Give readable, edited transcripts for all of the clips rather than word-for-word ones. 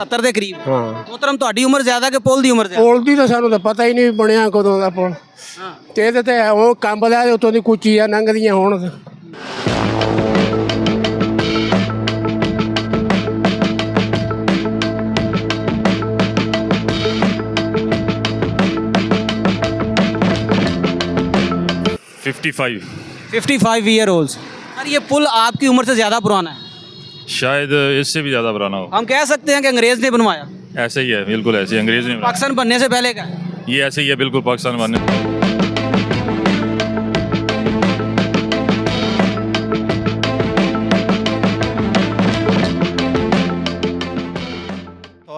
70 ਦੇ ਕਰੀਬ। ਹਾਂ मोहतरम ਤੁਹਾਡੀ ਉਮਰ ਜ਼ਿਆਦਾ ਕਿ ਪੁੱਲ ਦੀ ਉਮਰ ਜ਼ਿਆਦਾ? ਪੁਲ ਦੀ ਤਾਂ ਸਾਨੂੰ ਤਾਂ ਪਤਾ ਹੀ ਨਹੀਂ ਬਣਿਆ ਕਦੋਂ ਦਾ ਪੁਲ। ਹਾਂ ਤੇ ਇਹਦੇ ਤੇ ਉਹ ਕੰਬਦਾ ਦੇ ਉੱਤੋਂ ਦੀ ਕੁਚੀ ਆ ਲੰਘਦੀਆਂ ਹੁਣ। $55 55 ईयर ओल्ड। सर ये पुल आपकी उम्र से ज़्यादा पुराना है, शायद इससे भी ज़्यादा पुराना हो। हम कह सकते हैं कि अंग्रेज़ ने बनवाया? ऐसे ही है, बिल्कुल ऐसे ही अंग्रेज़ ने बनाया। पाकिस्तान बनने से पहले का है? ये ऐसे ही है, बिल्कुल पाकिस्तान बनने।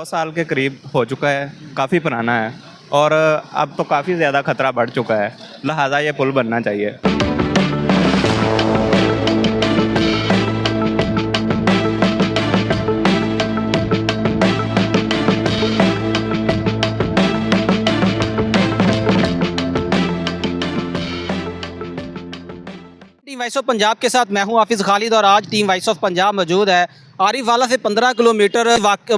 साल के करीब हो चुका है, काफ़ी पुराना है और अब तो काफ़ी ज़्यादा खतरा बढ़ चुका है, लिहाजा ये पुल बनना चाहिए। टीम वॉइस ऑफ पंजाब के साथ मैं हूं हाफिज़ खालिद और आज टीम वॉइस ऑफ पंजाब मौजूद है आरिफ वाला से 15 किलोमीटर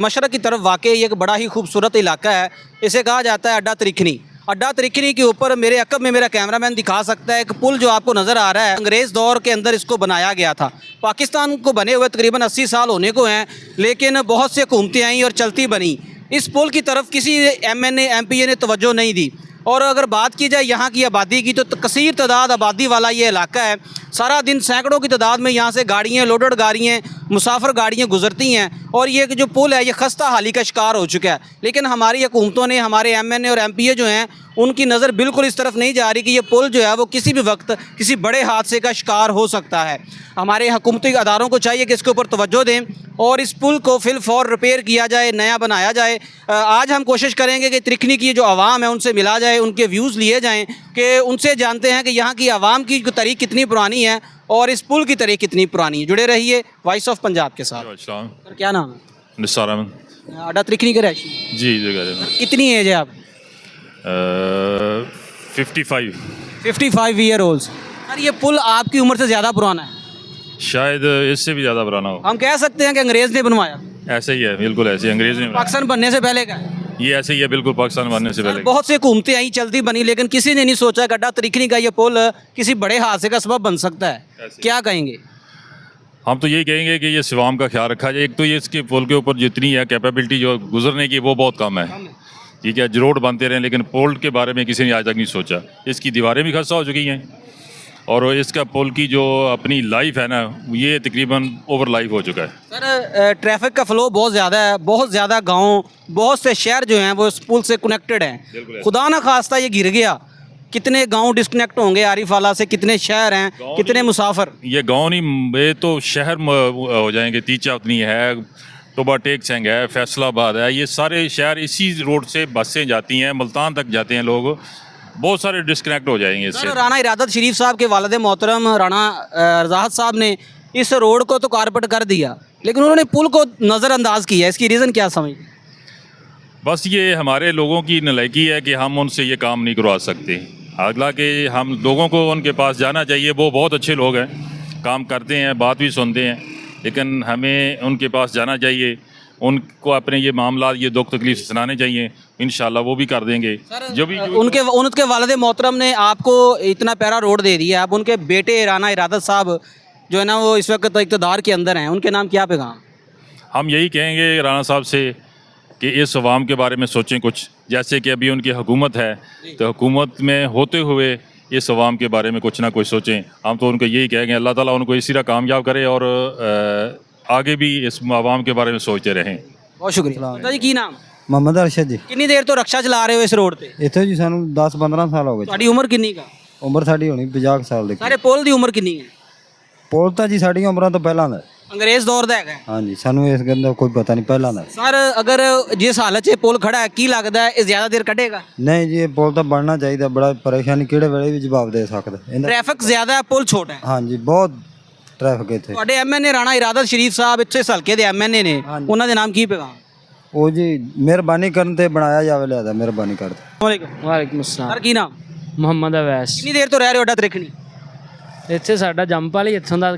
मशरक़ की तरफ वाक़ एक बड़ा ही खूबसूरत इलाका है। इसे कहा जाता है अड्डा त्रिखनी। अड्डा त्रिखनी के ऊपर मेरे अकब में मेरा कैमरामैन दिखा सकता है एक पुल जो आपको नज़र आ रहा है, अंग्रेज़ दौर के अंदर इसको बनाया गया था। पाकिस्तान को बने हुए तकरीबन 80 साल होने को हैं, लेकिन बहुत से हुकूमतें आई और चलती बनी। इस पुल की तरफ किसी MNA MPA ने तवज्जो नहीं दी। और अगर बात की जाए यहाँ की आबादी की तो कसीर तादाद आबादी वाला ये इलाका है। सारा दिन सैकड़ों की तादाद में यहाँ से गाड़ियाँ, लोडेड गाड़ियाँ, मुसाफिर गाड़ियाँ गुजरती हैं और ये जो पुल है ये खस्ता हाली का शिकार हो चुका है। लेकिन हमारी हुकूमतों ने, हमारे MNA और MPA जो हैं, उनकी नज़र बिल्कुल इस तरफ नहीं जा रही कि ये पुल जो है वो किसी भी वक्त किसी बड़े हादसे का शिकार हो सकता है। हमारे हुकूमती अदारों को चाहिए कि इसके ऊपर तवज्जो दें और इस पुल को फिल फौर रिपेयर किया जाए, नया बनाया जाए। आज हम कोशिश करेंगे कि त्रिखनी की जो आवाम है उनसे मिला जाए, उनके व्यूज़ लिए जाएँ कि उनसे जानते हैं कि यहाँ की आवाम की तारीख कितनी पुरानी है और इस पुल की तारीख कितनी पुरानी है। जुड़े रहिए वॉइस ऑफ पंजाब के साथ। सर क्या नाम है? निसार अहमद। अड्डा त्रिखनी के रहशी? जी जगह। कितनी एज है आप? 55 55 ईयर ओल्ड। सर ये पुल आपकी उम्र से ज़्यादा पुराना है, शायद इससे भी ज़्यादा पुराना हो। हम कह सकते हैं कि अंग्रेज़ ने बनवाया? ऐसे ही है, बिल्कुल ऐसे ही अंग्रेज़ ने बनाया। पाकिस्तान बनने से पहले का है? ये ऐसे ही है, बिल्कुल पाकिस्तान बनने से पहले। बहुत से हुकूमतें आई, चलती बनी, लेकिन किसी ने नहीं सोचा कि अड्डा त्रिखनी का ये पुल किसी बड़े हादसे का सबब बन सकता है। क्या कहेंगे? हम तो यही कहेंगे कि ये सिवाम का ख्याल रखा जाए। एक तो ये इसके पुल के ऊपर जितनी है कैपेबिलिटी जो गुजरने की वो बहुत कम है। ठीक है, रोड बनते रहे लेकिन पुल के बारे में किसी ने आज तक नहीं सोचा। इसकी दीवारें भी खस्ता हो चुकी हैं और इसका पुल की जो अपनी लाइफ है ना, ये तकरीबन ओवर लाइफ हो चुका है। सर ट्रैफिक का फ़्लो बहुत ज़्यादा है, बहुत ज़्यादा गांव, बहुत से शहर जो हैं वो इस पुल से कनेक्टेड हैं। खुदा ना खास्ता ये गिर गया, कितने गांव डिस्कनेक्ट होंगे आरिफ वाला से, कितने शहर हैं, कितने मुसाफिर। ये गाँव नहीं, ये तो शहर हो जाएंगे। तीचा उतनी है, टोबा टेक सेंग है, फैसलाबाद है, ये सारे शहर इसी रोड से बसें जाती हैं, मुल्तान तक जाते हैं लोग। बहुत सारे डिस्कनेक्ट हो जाएंगे इससे। राना इरादत शरीफ साहब के वालिद मोहतरम राना रजाहत साहब ने इस रोड को तो कारपेट कर दिया, लेकिन उन्होंने पुल को नज़रअंदाज किया। इसकी रीज़न क्या समझ? बस ये हमारे लोगों की नलायकी है कि हम उनसे ये काम नहीं करवा सकते। अगला कि हम लोगों को उनके पास जाना चाहिए। वो बहुत अच्छे लोग हैं, काम करते हैं, बात भी सुनते हैं, लेकिन हमें उनके पास जाना चाहिए, उनको अपने ये मामला, ये दुख तकलीफ सुनाने चाहिए। इंशाल्लाह वो भी कर देंगे। जो भी उनके वालिद मोहतरम ने आपको इतना प्यारा रोड दे दिया। अब उनके बेटे राना इरादत साहब जो है ना वो इस वक्त इक़्तिदार के अंदर हैं, उनके नाम क्या पैगाम? हम यही कहेंगे राना साहब से कि इस अवाम के बारे में सोचें कुछ। जैसे कि अभी उनकी हुकूमत है तो हुकूमत में होते हुए इस अवाम के बारे में कुछ ना कुछ सोचें। हम तो उनको यही कहेंगे अल्लाह ताला उनको इसी तरह कामयाब करे और आगे भी इस आवाम के बारे में सोचते रहें। बहुत शुक्रिया जी। की नाम? मोहम्मद अरशद जी। कितनी देर तो रक्षा चला रहे हो इस रोड पे? इत्थे जी सानू 10-15 साल हो गए। ਤੁਹਾਡੀ ਉਮਰ ਕਿੰਨੀ ਕਾ? ਉਮਰ ਸਾਡੀ ਹੋਣੀ 50 ਸਾਲ ਦੀ। ਸਾਰੇ ਪੁਲ ਦੀ ਉਮਰ ਕਿੰਨੀ ਹੈ? ਪੁਲ ਤਾਂ ਜੀ ਸਾਡੀਆਂ ਉਮਰਾਂ ਤੋਂ ਪਹਿਲਾਂ ਦਾ। ਅੰਗਰੇਜ਼ ਦੌਰ ਦਾ ਹੈਗਾ। ਹਾਂਜੀ, ਸਾਨੂੰ ਇਸ ਗੱਲ ਦਾ ਕੋਈ ਪਤਾ ਨਹੀਂ ਪਹਿਲਾਂ ਦਾ। ਸਰ ਅਗਰ ਜਿਸ ਹਾਲਤ 'ਚ ਪੁਲ ਖੜਾ ਹੈ ਕੀ ਲੱਗਦਾ ਹੈ ਇਹ ਜ਼ਿਆਦਾ ਦੇਰ ਕੱਢੇਗਾ? ਨਹੀਂ ਜੀ, ਇਹ ਪੁਲ ਤਾਂ ਬਣਨਾ ਚਾਹੀਦਾ। ਬੜਾ ਪਰੇਸ਼ਾਨੀ ਕਿਹੜੇ ਵੇਲੇ ਵੀ ਜਵਾਬ ਦੇ ਸਕਦਾ ਇਹਦਾ। ਟ੍ਰੈਫਿਕ ਜ਼ਿਆਦਾ ਹੈ, ਪੁਲ ਛੋਟਾ ਹੈ। ਹਾਂਜੀ, ਬਹੁਤ ਟ੍ਰੈਫਿਕ ਇੱਥੇ। ਤੁਹਾਡੇ MNA ਰਾਣਾ ਇਰਾਦਤ ਸ਼ਰੀਫ ਸਾਹਿਬ ਇੱਥੇ ਇਸ ਹਲਕੇ ਦੇ MNA ਨੇ, ਉਹਨਾਂ ਦੇ ਨਾਮ ਕੀ ਪੈਗਾਮ? ਉਹ ਜੀ ਮਿਹਰਬਾਨੀ ਕਰਨ ਤੇ ਬਣਾਇਆ ਜਾਵੇ, ਲਿਆਦਾ ਮਿਹਰਬਾਨੀ ਕਰਦੇ। ਵਾਲੇਕੁਮ अस्सलाम। ਸਰ ਕੀ ਨਾਮ? ਮੁਹੰਮਦ ਅਵੈਸ। ਕਿੰਨੀ ਦੇਰ ਤੋਂ ਰਹਿ ਰਹੇ ਹੋ ਅੱਡਾ त्रिखनी? ਇੱਥੇ ਸਾਡਾ ਜੰਪਾਲ ਹੀ ਇੱਥੋਂ ਦਾ।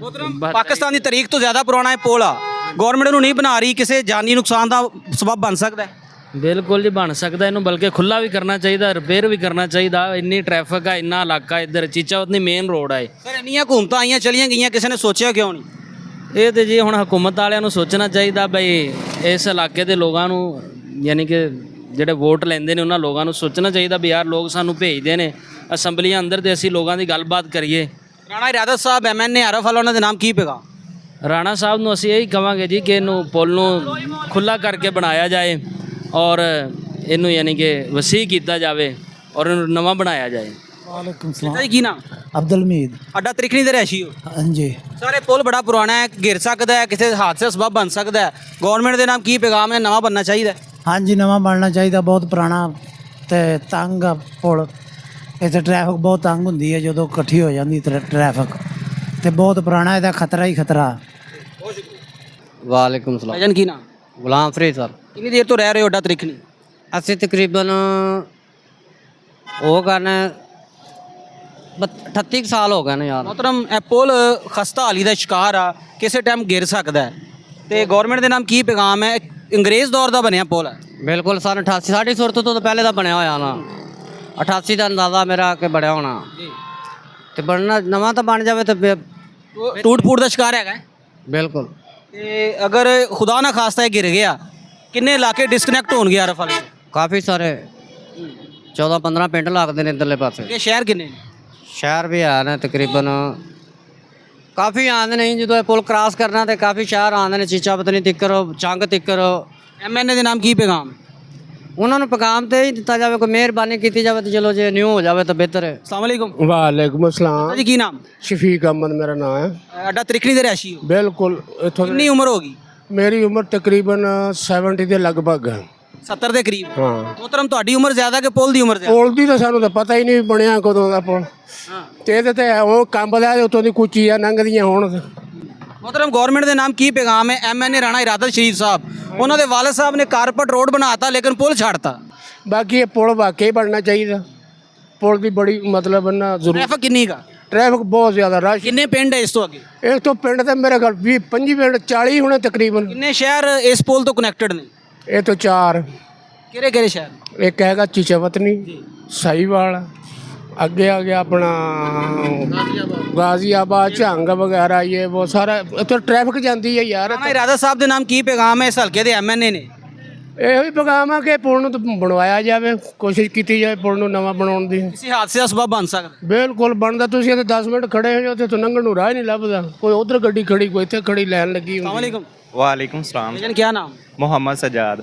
ਪਾਕਿਸਤਾਨ ਦੀ ਤਾਰੀਖ ਤੋਂ ਜ਼ਿਆਦਾ ਪੁਰਾਣਾ ਇਹ ਪੁਲ ਆ। ਗਵਰਨਮੈਂਟ ਨੂੰ ਨਹੀਂ ਬਣਾ ਰਹੀ, ਕਿਸੇ ਜਾਨੀ ਨੁਕਸਾਨ ਦਾ ਸਬਬ ਬਣ ਸਕਦਾ ਹੈ। ਬਿਲਕੁਲ ਜੀ ਬਣ ਸਕਦਾ, ਇਹਨੂੰ ਬਲਕਿ ਖੁੱਲਾ ਵੀ ਕਰਨਾ ਚਾਹੀਦਾ, ਰਿਪੇਅਰ ਵੀ ਕਰਨਾ ਚਾਹੀਦਾ। ਇੰਨੀ ਟ੍ਰੈਫਿਕ ਆ, ਇੰਨਾ ਇਲਾਕਾ ਇੱਧਰ ਚੀਚਾਵਤਨੀ ਮੇਨ ਰੋਡ ਆ ਇਹ। ਸਰ ਇੰਨੀਆਂ ਹਕੂਮਤਾਂ ਆਈਆਂ ਚਲੀਆਂ ਗਈਆਂ, ਕਿਸੇ ਨੇ ਸੋਚਿਆ ਕਿਉਂ ਨਹੀਂ? ਇਹ ਤੇ ਜੀ ਹੁਣ ਹਕੂਮਤ ਵਾਲਿਆਂ ਨੂੰ ਸੋਚਣਾ ਚਾਹੀਦਾ ਬਈ ਇਸ ਇਲਾਕੇ ਦੇ ਲੋਕਾਂ ਨੂੰ, ਯਾਨੀ ਕਿ ਜਿਹੜੇ ਵੋਟ ਲੈਂਦੇ ਨੇ ਉਹਨਾਂ ਲੋਕਾਂ ਨੂੰ ਸੋਚਣਾ ਚਾਹੀਦਾ ਵੀ ਯਾਰ ਲੋਕ ਸਾਨੂੰ ਭੇਜਦੇ ਨੇ ਅਸੈਂਬਲੀਆਂ ਅੰਦਰ ਤੇ ਅਸੀਂ ਲੋਕਾਂ ਦੀ ਗੱਲਬਾਤ ਕਰੀਏ। ਰਾਣਾ ਇਰਾਦਤ ਸਾਹਿਬ MNA ਆਰਫ ਵਾਲਾ, ਉਹਨਾਂ ਦੇ ਨਾਮ ਕੀ ਪਏਗਾ? ਰਾਣਾ ਸਾਹਿਬ ਨੂੰ ਅਸੀਂ ਇਹੀ ਕਵਾਂਗੇ ਜੀ ਕਿ ਇਹਨੂੰ ਪੁਲ ਨੂੰ ਖੁੱਲਾ ਕਰਕੇ ਬਣਾਇਆ ਜਾਏ ਔਰ ਇਹਨੂੰ ਯਾਨੀ ਕਿ ਵਸੀਹ ਕੀਤਾ ਜਾਵੇ ਔਰ ਇਹਨੂੰ ਨਵਾਂ ਬਣਾਇਆ ਜਾਏ। ਵਾਲੇਕੁਮ ਪਿਤਾ ਜੀ ਕੀ ਨਾਮ? ਅਬਦੁਲ ਮੀਦ। ਅੱਡਾ ਤ੍ਰਿਖਣੀ ਦੇ ਰਹਿਸ਼ੀ ਹੋ? ਹਾਂਜੀ। ਸਰ ਇਹ ਪੁਲ ਬੜਾ ਪੁਰਾਣਾ ਹੈ, ਗਿਰ ਸਕਦਾ ਹੈ, ਕਿਸੇ ਹਾਦਸੇ ਦਾ ਸਬਬ ਬਣ ਸਕਦਾ ਹੈ। ਗਵਰਨਮੈਂਟ ਦੇ ਨਾਮ ਕੀ ਪੈਗਾਮ ਹੈ? ਨਵਾਂ ਬਣਨਾ ਚਾਹੀਦਾ ਹੈ। ਹਾਂਜੀ ਨਵਾਂ ਬਣਨਾ ਚਾਹੀਦਾ, ਬਹੁਤ ਪੁਰਾਣਾ ਤੇ ਤੰਗ ਆ ਪੁਲ। ਇੱਥੇ ਟ੍ਰੈਫਿਕ ਬਹੁਤ ਤੰਗ ਹੁੰਦੀ ਹੈ ਜਦੋਂ ਇਕੱਠੀ ਹੋ ਜਾਂਦੀ ਟ੍ਰੈਫਿਕ, ਤੇ ਬਹੁਤ ਪੁਰਾਣਾ, ਇਹਦਾ ਖਤਰਾ ਹੀ ਖਤਰਾ। ਵਾਲੇਕੁਮ ਸਲਾਮ। ਭਾਈਜਾਨ ਕੀ ਨਾਮ? ਗੁਲਾਮ ਫਰੀਦ ਸਰ। ਕਿੰਨੀ ਦੇਰ ਤੋਂ ਰਹਿ ਰਹੇ ਹੋ ਅੱਡਾ ਤ੍ਰਿਖਣੀ? ਅਸੀਂ ਤਕਰੀਬਨ ਉਹ ਕਰਨਾ 38 ਕੁ ਸਾਲ ਹੋ ਗਏ ਨੇ ਯਾਰ। ਮੋਹਤਰਮ ਇਹ ਪੁਲ ਖਸਤਾ ਹਾਲੀ ਦਾ ਸ਼ਿਕਾਰ ਆ, ਕਿਸੇ ਟਾਈਮ ਗਿਰ ਸਕਦਾ ਹੈ, ਤੇ ਗਵਰਨਮੈਂਟ ਦੇ ਨਾਮ ਕੀ ਪੈਗਾਮ ਹੈ? ਅੰਗਰੇਜ਼ ਦੌਰ ਦਾ ਬਣਿਆ ਪੁਲ ਹੈ। ਬਿਲਕੁਲ ਸਨ 88 ਸਾਡੀ ਸੁਰਤ ਤੋਂ ਪਹਿਲੇ ਦਾ ਬਣਿਆ ਹੋਇਆ ਨਾ, 88 ਦਾ ਅੰਦਾਜ਼ਾ ਮੇਰਾ ਕਿ ਬਣਿਆ ਹੋਣਾ। ਤੇ ਬਣਨਾ ਨਵਾਂ ਤਾਂ ਬਣ ਜਾਵੇ ਤਾਂ ਟੂਟ ਫੂਟ ਦਾ ਸ਼ਿਕਾਰ ਹੈਗਾ ਹੈ। ਬਿਲਕੁਲ। ਤੇ ਅਗਰ ਖੁਦਾ ਨਾ ਖਾਸਤਾ ਇਹ ਗਿਰ ਗਿਆ, ਕਿੰਨੇ ਇਲਾਕੇ ਡਿਸਕਨੈਕਟ ਹੋਣਗੇ ਆਰਫ ਵਾਲੇ? ਕਾਫੀ ਸਾਰੇ 14-15 ਪਿੰਡ ਲੱਗਦੇ ਨੇ ਇੱਧਰਲੇ ਪਾਸੇ। ਇਹ ਸ਼ਹਿਰ ਕਿੰਨੇ ਨੇ? ਸ਼ਹਿਰ ਵੀ ਆ ਨੇ ਤਕਰੀਬਨ ਕਾਫੀ ਆਉਂਦੇ ਨੇ। ਜਦੋਂ ਇਹ ਪੁਲ ਕ੍ਰਾਸ ਕਰਨਾ ਤੇ ਕਾਫੀ ਸ਼ਹਿਰ ਆਉਂਦੇ ਨੇ, ਚੀਚਾਪਤਨੀ ਤਿੱਕਰ, ਚੰਗ ਤਿੱਕਰ। MNA ਦੇ ਨਾਮ ਕੀ ਪੈਗਾਮ? ਉਹਨਾਂ ਨੂੰ ਪੈਗਾਮ ਤੇ ਹੀ ਦਿੱਤਾ ਜਾਵੇ, ਕੋਈ ਮਿਹਰਬਾਨੀ ਕੀਤੀ ਜਾਵੇ ਤਾਂ ਚਲੋ, ਜੇ ਨਿਊ ਹੋ ਜਾਵੇ ਤਾਂ ਬਿਹਤਰ ਹੈ। ਅਸਲਾਮ ਵਾਲੇਕੁਮ। ਵਾਲੇਕੁਮ ਅਸਲਾਮ। ਜੀ ਕੀ ਨਾਮ? ਸ਼ਫੀਕ ਅਹਿਮਦ ਮੇਰਾ ਨਾਮ ਹੈ। ਅੱਡਾ ਤ੍ਰਿਖਣੀ ਦੇ ਰਹਿਸ਼ੀ ਹੋ? ਬਿਲਕੁਲ। ਇੱਥੋਂ ਕਿੰਨੀ ਉਮਰ ਹੋ ਗਈ? ਮੇਰੀ ਉਮਰ ਤਕਰੀਬਨ 70 ਦੇ ਲਗਭਗ ਹੈ। 70 ਦੇ ਕਰੀਬ। ਹਾਂ। ਮੋਹਤਰਮ ਤੁਹਾਡੀ ਉਮਰ ਜ਼ਿਆਦਾ ਕਿ ਪੁਲ ਦੀ ਉਮਰ ਜ਼ਿਆਦਾ? ਪੁਲ ਦੀ ਤਾਂ ਸਾਨੂੰ ਤਾਂ ਪਤਾ ਹੀ ਨਹੀਂ ਬਣਿਆ ਕਦੋਂ ਦਾ ਪੁਲ। ਤੇ ਇਹਦੇ ਤੇ ਉਹ ਕੰਬਦਾ ਉਤੋਂ ਦੀ ਕੁਝ ਚੀਜ਼ਾਂ ਲੰਘਦੀਆਂ ਹੋਣ। ਮੋਹਤਰਮ ਗਵਰਨਮੈਂਟ ਦੇ ਨਾਮ ਕੀ ਪੈਗਾਮ ਹੈ? MNA ਰਾਣਾ ਇਰਾਦਤ ਸ਼ਰੀਫ ਸਾਹਿਬ, ਉਹਨਾਂ ਦੇ ਵਾਲਿਦ ਸਾਹਿਬ ਨੇ ਕਾਰਪਟ ਰੋਡ ਬਣਾਤਾ ਲੇਕਿਨ ਪੁਲ ਛੱਡਤਾ। ਬਾਕੀ ਇਹ ਪੁਲ ਵਾਕਈ ਬਣਨਾ ਚਾਹੀਦਾ। ਪੁਲ ਦੀ ਬੜੀ ਮਤਲਬ ਨਾ ਜ਼ਰੂਰ। ਟ੍ਰੈਫਿਕ ਕਿੰਨੀ ਕਾ? ਟ੍ਰੈਫਿਕ ਬਹੁਤ ਜ਼ਿਆਦਾ ਰਸ਼। ਕਿੰਨੇ ਪਿੰਡ ਹੈ ਇਸ ਤੋਂ ਅੱਗੇ? ਇਸ ਤੋਂ ਪਿੰਡ ਤੇ ਮੇਰੇ ਘਰ 20-25 ਪਿੰਡ 40 ਹੋਣੇ ਤਕਰੀਬਨ। ਕਿੰਨੇ ਸ਼ਹਿਰ ਇਸ ਪੁਲ ਤੋਂ ਕਨੈਕਟਡ ਨੇ? ਇਹ ਤੋਂ 4। ਕਿਹੜੇ ਕਿਹੜੇ ਸ਼ਹਿਰ? ਇੱਕ ਹੈਗਾ ਚੀਚਾਵਤਨੀ, ਸਾਈਵਾਲ, ਅੱਗੇ ਆ ਗਿਆ ਆਪਣਾ ਗਾਜ਼ੀਆਬਾਦ, ਝੰਗ ਵਗੈਰਾ, ਇਹ ਬਹੁਤ ਸਾਰਾ ਇੱਥੇ ਟ੍ਰੈਫਿਕ ਜਾਂਦੀ ਹੈ ਯਾਰ। ਰਾਣਾ ਇਰਾਦਤ ਸਾਹਿਬ ਦੇ ਨਾਮ ਕੀ ਪੈਗਾਮ ਹੈ ਇਸ ਹਲਕੇ ਦੇ MNA ਨੇ? ਇਹੋ ਹੀ ਪੈਗਾਮ ਆ ਕਿ ਪੁਲ ਨੂੰ ਤਾਂ ਬਣਵਾਇਆ ਜਾਵੇ, ਕੋਸ਼ਿਸ਼ ਕੀਤੀ ਜਾਵੇ ਪੁਲ ਨੂੰ ਨਵਾਂ ਬਣਾਉਣ ਦੀ। ਕਿਸੇ ਹਾਦਸੇ ਦਾ ਸਬਬ ਬਣ ਸਕਦਾ। ਬਿਲਕੁਲ ਬਣਦਾ। ਤੁਸੀਂ ਇੱਥੇ 10 ਮਿੰਟ ਖੜੇ ਹੋ ਜਾਓ ਤੇ ਲੰਘਣ ਨੂੰ ਰਾਹ ਹੀ ਨਹੀਂ ਲੱਭਦਾ। ਕੋਈ ਉਧਰ ਗੱਡੀ ਖੜੀ, ਕੋਈ ਇੱਥੇ ਖੜੀ, ਲਾਈਨ ਲੱਗੀ ਹੁੰਦੀ। अस्सलाम वालेकुम सलाम। भाईजान क्या नाम? मोहम्मद सजाद।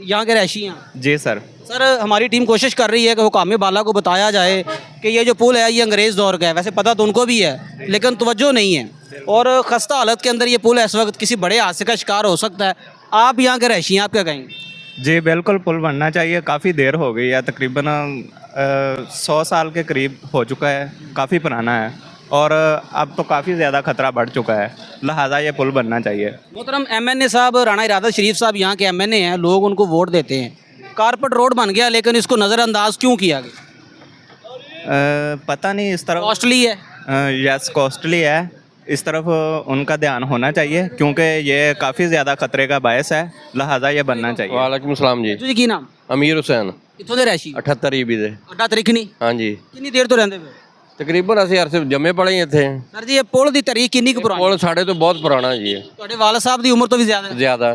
यहाँ के रहशी हैं? जी सर। सर हमारी टीम कोशिश कर रही है कि हुकाम बाला को बताया जाए कि ये जो पुल है ये अंग्रेज़ दौर का है। वैसे पता तो उनको भी है लेकिन तवज्जो नहीं है और खस्ता हालत के अंदर ये पुल इस वक्त किसी बड़े हादसे का शिकार हो सकता है। आप यहाँ के रहशी हैं, आप क्या कहेंगे? जी बिल्कुल पुल बनना चाहिए। काफ़ी देर हो गई है, तकरीबन 100 साल के करीब हो चुका है, काफ़ी पुराना है और अब तो काफ़ी ज़्यादा ख़तरा बढ़ चुका है, लिहाजा ये पुल बनना चाहिए। मोहतरम MNA साहब राणा इरादत शरीफ साहब यहाँ के MNA हैं, लोग उनको वोट देते हैं। कारपेट रोड बन गया लेकिन इसको नज़रअंदाज क्यों किया गया? पता नहीं, इस तरफ कॉस्टली है। यस कॉस्टली है, इस तरफ उनका ध्यान होना चाहिए क्योंकि ये काफ़ी ज़्यादा ख़तरे का बायस है, लिहाजा ये बनना चाहिए। ਵਾਲੇਕੁਮ ਸਲਾਮ ਜੀ। जी की नाम? ਅਮੀਰ ਹੁਸੈਨ। कितों ਦੇ ਰਹਿਸ਼ੀ? 78 ਈਬੀ ਦੇ। ਅੱਡਾ ਤ੍ਰਿਖਣੀ। ਹਾਂਜੀ। ਕਿੰਨੀ ਦੇਰ ਤੋਂ ਰਹਿੰਦੇ ਪਏ? ਤਕਰੀਬਨ ਅਸੀਂ ਅਰਸੇ ਜੰਮੇ ਪਲੇ ਹੀ ਇੱਥੇ। ਸਰ ਜੀ ਇਹ ਪੁਲ ਦੀ ਤਾਰੀਖ ਕਿੰਨੀ ਕੁ ਪੁਰਾਣੀ? ਪੁਲ ਸਾਡੇ ਤੋਂ ਬਹੁਤ ਪੁਰਾਣਾ ਜੀ ਇਹ। ਤੁਹਾਡੇ ਵਾਲਦ ਸਾਹਿਬ ਦੀ ਉਮਰ ਤੋਂ ਵੀ ਜ਼ਿਆਦਾ ਹੈ ਜ਼ਿਆਦਾ।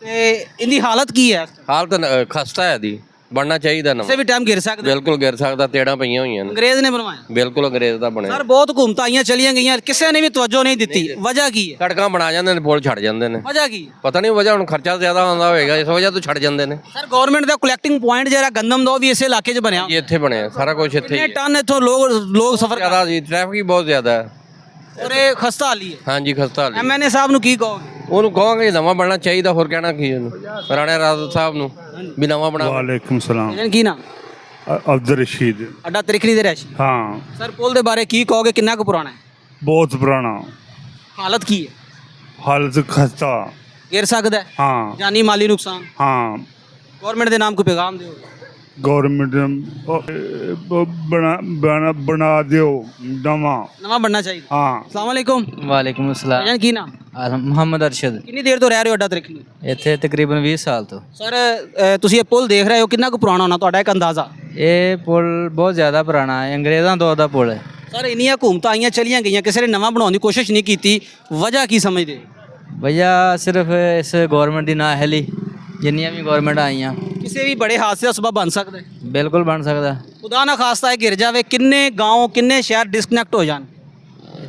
ਤੇ ਇਹਦੀ ਹਾਲਤ ਕੀ ਹੈ? ਹਾਲਤ ਖਸਤਾ ਹੈ ਦੀ, ਬਣਨਾ ਚਾਹੀਦਾ ਕਿਸੇ ਨਵਾਂ। ਵੀ ਟਾਈਮ ਗਿਰ ਸਕਦਾ। ਬਿਲਕੁਲ ਗਿਰ ਸਕਦਾ, ਤੇੜਾਂ ਪਈਆਂ ਹੋਈਆਂ ਨੇ। ਅੰਗਰੇਜ਼ ਨੇ ਬਣਵਾਇਆ? ਬਿਲਕੁਲ ਅੰਗਰੇਜ਼ ਦਾ ਬਣਿਆ। ਸਰ ਬਹੁਤ ਹਕੂਮਤਾਂ ਆਈਆਂ ਚਲੀਆਂ ਗਈਆਂ, ਕਿਸੇ ਨੇ ਵੀ ਤਵੱਜੋ ਨਹੀਂ ਦਿੱਤੀ। ਵਜ੍ਹਾ ਕੀ ਹੈ? ਸੜਕਾਂ ਬਣਾ ਜਾਂਦੇ ਨੇ, ਪੁਲ ਛੱਡ ਜਾਂਦੇ ਨੇ। ਵਜ੍ਹਾ ਕੀ ਹੈ? ਪਤਾ ਨਹੀਂ ਵਜ੍ਹਾ, ਹੁਣ ਖਰਚਾ ਜ਼ਿਆਦਾ ਆਉਂਦਾ ਹੋਏਗਾ, ਇਸ ਵਜ੍ਹਾ ਤੋਂ ਛੱਡ ਜਾਂਦੇ ਨੇ। ਸਰ ਗਵਰਨਮੈਂਟ ਦਾ ਕਲੈਕਟਿੰਗ ਪੁਆਇੰਟ ਜਿਹੜਾ ਗੰਦਮ ਦਾ ਉਹ ਵੀ ਇਸੇ ਇਲਾਕੇ 'ਚ ਬਣਿਆ। ਇਹ ਇੱਥੇ ਬਣਿਆ, ਸਾਰਾ ਕੁਝ ਇੱਥੇ ਕਿੰਨੇ ਹੀ ਟਨ ਇੱਥੋਂ ਲੋਕ ਸਫ਼ਰ ਜ਼ਿਆਦਾ ਜੀ, ਟ੍ਰੈਫਿਕ ਹੀ ਬਹੁਤ ਜ਼ਿਆਦਾ ਹੈ। ਔਰ ਇਹ ਖਸਤਾ ਹਾਲੀ ਹੈ। ਹਾਂਜੀ ਖਸਤਾ ਹਾਲੀ। MNA ਸਾਹਿਬ ਨੂੰ ਕੀ ਕਹੋਗੇ? ਉਹਨੂੰ ਕਹਾਂਗੇ ਨਵਾਂ ਬਣਨਾ ਚਾਹੀਦਾ, ਹੋਰ ਕਹਿਣਾ ਕੀ ਉਹਨੂੰ। ਰਾਣਾ ਰਾਜਾ ਸਾਹਿਬ ਨੂੰ ਵੀ ਨਵਾਂ ਬਣਾ। वालेकुम सलाम। ਇਹਨਾਂ ਕੀ ਨਾਮ? अब्दुल रशीद। ਅੱਡਾ ਤ੍ਰਿਖਣੀ ਦੇ ਰਹਿਸ਼ੀ। हाँ ਸਰ ਪੁਲ ਦੇ ਬਾਰੇ ਕੀ ਕਹੋਗੇ, ਕਿੰਨਾ ਕੁ ਪੁਰਾਣਾ ਹੈ? बहुत पुराना। ਹਾਲਤ ਕੀ ਹੈ? हालत खस्ता। ਗਿਰ ਸਕਦਾ ਹੈ? हाँ ਜਾਨੀ ਮਾਲੀ ਨੁਕਸਾਨ। हाँ। ਗਵਰਨਮੈਂਟ ਦੇ ਨਾਮ ਕੋਈ ਪੈਗਾਮ ਦਿਓ। गवर्नमेंट बना दियो नवा। ਨਵਾਂ ਬਣਨਾ ਚਾਹੀਦਾ। हाँ ਅਸਲਾਮ ਵਾਲੇਕੁਮ। ਵਾਲੇਕੁਮ ਅਸਲਾਮ ਭਾਈਜਾਨ ਕੀ ਨਾਮ? ਮੁਹੰਮਦ ਅਰਸ਼ਦ ਕਿੰਨੀ ਦੇਰ ਤੋਂ ਰਹਿ ਰਹੇ ਹੋ ਅੱਡਾ ਤ੍ਰਿਖਣੀ? ਇੱਥੇ ਤਕਰੀਬਨ 20 ਸਾਲ ਤੋਂ। ਸਰ ਤੁਸੀਂ ਇਹ ਪੁਲ ਦੇਖ ਰਹੇ ਹੋ, ਕਿੰਨਾ ਕੁ ਪੁਰਾਣਾ ਹੋਣਾ ਤੁਹਾਡਾ ਇੱਕ ਅੰਦਾਜ਼ਾ? ਇਹ ਪੁਲ ਬਹੁਤ ਜ਼ਿਆਦਾ ਪੁਰਾਣਾ ਹੈ, ਅੰਗਰੇਜ਼ਾਂ ਦੌਰ ਦਾ ਪੁਲ ਹੈ। ਸਰ ਇੰਨੀਆਂ ਹੁਕੂਮਤਾਂ ਆਈਆਂ ਚਲੀਆਂ ਗਈਆਂ, ਕਿਸੇ ਨੇ ਨਵਾਂ ਬਣਾਉਣ ਦੀ ਕੋਸ਼ਿਸ਼ ਨਹੀਂ ਕੀਤੀ, ਵਜ੍ਹਾ ਕੀ ਸਮਝਦੇ? ਭਈਆ ਸਿਰਫ ਇਸ ਗਵਰਨਮੈਂਟ ਦੀ ਨਾਅਹਲੀ, ਜਿੰਨੀਆਂ ਵੀ ਗਵਰਨਮੈਂਟ ਆਈਆਂ। ਕਿਸੇ ਵੀ ਬੜੇ ਹਾਦਸੇ ਦਾ ਸਬਬ ਬਣ ਸਕਦਾ ਹੈ। ਬਿਲਕੁਲ ਬਣ ਸਕਦਾ। ਖੁਦਾ ਨਾ ਖਾਸਤਾ ਇਹ ਗਿਰ ਜਾਵੇ, ਕਿੰਨੇ ਗਾঁव ਕਿੰਨੇ ਸ਼ਹਿਰ ਡਿਸਕਨੈਕਟ ਹੋ ਜਾਣ।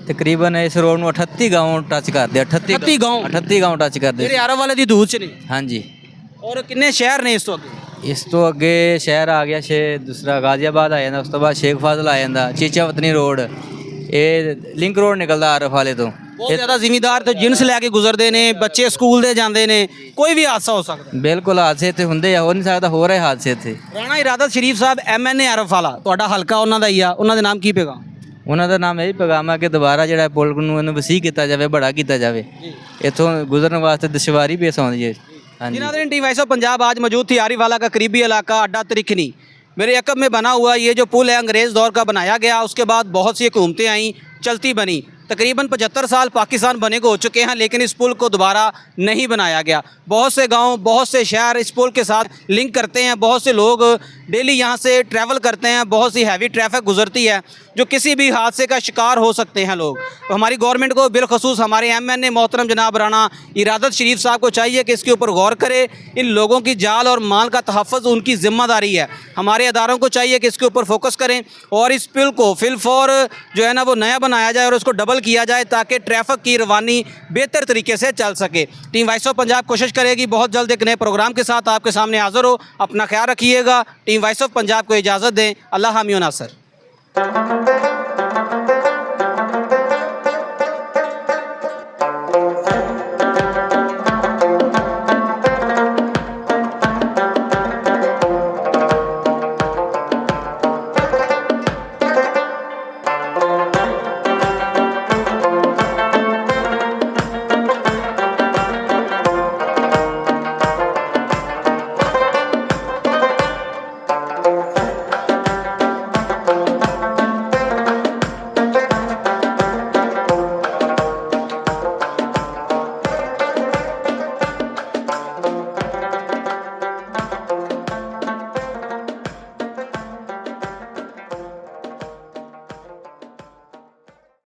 ਤਕਰੀਬਨ ਇਸ ਰੋਡ ਨੂੰ 38 ਗਾঁव ਟੱਚ ਕਰਦੇ ਆ। 38 ਗਾँव 38 ਗਾँव ਟੱਚ ਕਰਦੇ। ਜਿਹੜੇ ਅਰਬ ਵਾਲੇ ਦੀ ਦੂਰ ਚ ਨੇ। ਹਾਂਜੀ। ਔਰ ਕਿੰਨੇ ਸ਼ਹਿਰ ਨੇ ਇਸ ਤੋਂ ਅੱਗੇ? ਇਸ ਤੋਂ ਅੱਗੇ ਸ਼ਹਿਰ ਆ ਗਿਆ ਦੂਸਰਾ ਗਾਜ਼ੀਆਬਾਦ ਆ ਜਾਂਦਾ, ਉਸ ਤੋਂ ਬਾਅਦ ਸ਼ੇਖ ਫਾਜ਼ਲ ਆ ਜਾਂਦਾ, ਚੀਚਾ ਵਤਨੀ ਰੋਡ, ਇਹ ਲਿੰਕ ਰੋਡ ਨਿਕਲਦਾ ਆਰਫ ਵਾਲੇ ਤੋਂ। ਬਹੁਤ ਜ਼ਿਆਦਾ ਜ਼ਿਮੀਂਦਾਰ ਤੇ ਜਿੰਸ ਲੈ ਕੇ ਗੁਜ਼ਰਦੇ ਨੇ, ਬੱਚੇ ਸਕੂਲ ਦੇ ਜਾਂਦੇ ਨੇ, ਕੋਈ ਵੀ ਹਾਦਸਾ ਹੋ ਸਕਦਾ। ਬਿਲਕੁਲ ਹਾਦਸੇ ਇੱਥੇ ਹੁੰਦੇ ਆ, ਹੋ ਨਹੀਂ ਸਕਦਾ ਹੋ ਰਹੇ ਹਾਦਸੇ ਇੱਥੇ। ਰਾਣਾ ਇਰਾਦਤ ਸ਼ਰੀਫ ਸਾਹਿਬ MNA ਆਰਫ ਵਾਲਾ, ਤੁਹਾਡਾ ਹਲਕਾ ਉਹਨਾਂ ਦਾ ਹੀ ਆ, ਉਹਨਾਂ ਦੇ ਨਾਮ ਕੀ ਪਏਗਾ? ਉਹਨਾਂ ਦਾ ਨਾਮ ਇਹ ਪੈਗਾਮ ਹੈ ਕਿ ਦੁਬਾਰਾ ਜਿਹੜਾ ਪੁਲ ਨੂੰ ਇਹਨੂੰ ਵਸੀਹ ਕੀਤਾ ਜਾਵੇ, ਬੜਾ ਕੀਤਾ ਜਾਵੇ, ਇੱਥੋਂ ਗੁਜ਼ਰਨ ਵਾਸਤੇ ਦੁਸ਼ਵਾਰੀ ਪੇਸ਼ ਆਉਂਦੀ ਹੈ। ਹਾਂਜੀ। जी नाज़रीन, टीम वॉइस ऑफ पंजाब आज मौजूद थी आरीवाला का करीबी इलाका अड्डा त्रिखनी। मेरे यकब में बना हुआ ये जो पुल है अंग्रेज़ दौर का बनाया गया, उसके बाद बहुत सी हुकूमतें आईं, चलती बनी। तकरीबन 75 साल पाकिस्तान बने को हो चुके हैं, लेकिन इस पुल को दोबारा नहीं बनाया गया। बहुत से गांव, बहुत से शहर इस पुल के साथ लिंक करते हैं, बहुत से लोग डेली यहाँ से ट्रैवल करते हैं, बहुत सी हैवी ट्रैफिक गुजरती है, जो किसी भी हादसे का शिकार हो सकते हैं लोग। तो हमारी गवर्नमेंट को, बिलखसूस हमारे MNA मोहतरम जनाब राना इरादत शरीफ साहब को चाहिए कि इसके ऊपर गौर करे। इन लोगों की जाल और माल का तहफ़्फ़ुज़ उनकी ज़िम्मेदारी है। हमारे अदारों को चाहिए कि इसके ऊपर फोकस करें और इस पुल को फिलफौर जो है ना वो नया बनाया जाए और उसको डबल किया जाए, ताकि ट्रैफिक की रवानी बेहतर तरीके से चल सके। टीम वॉइस ऑफ पंजाब कोशिश करेगी बहुत जल्द एक नए प्रोग्राम के साथ आपके सामने हाज़िर हो। अपना ख्याल रखिएगा। टीम वॉइस ऑफ पंजाब को इजाज़त दें। अल्लाह हामी व नासर।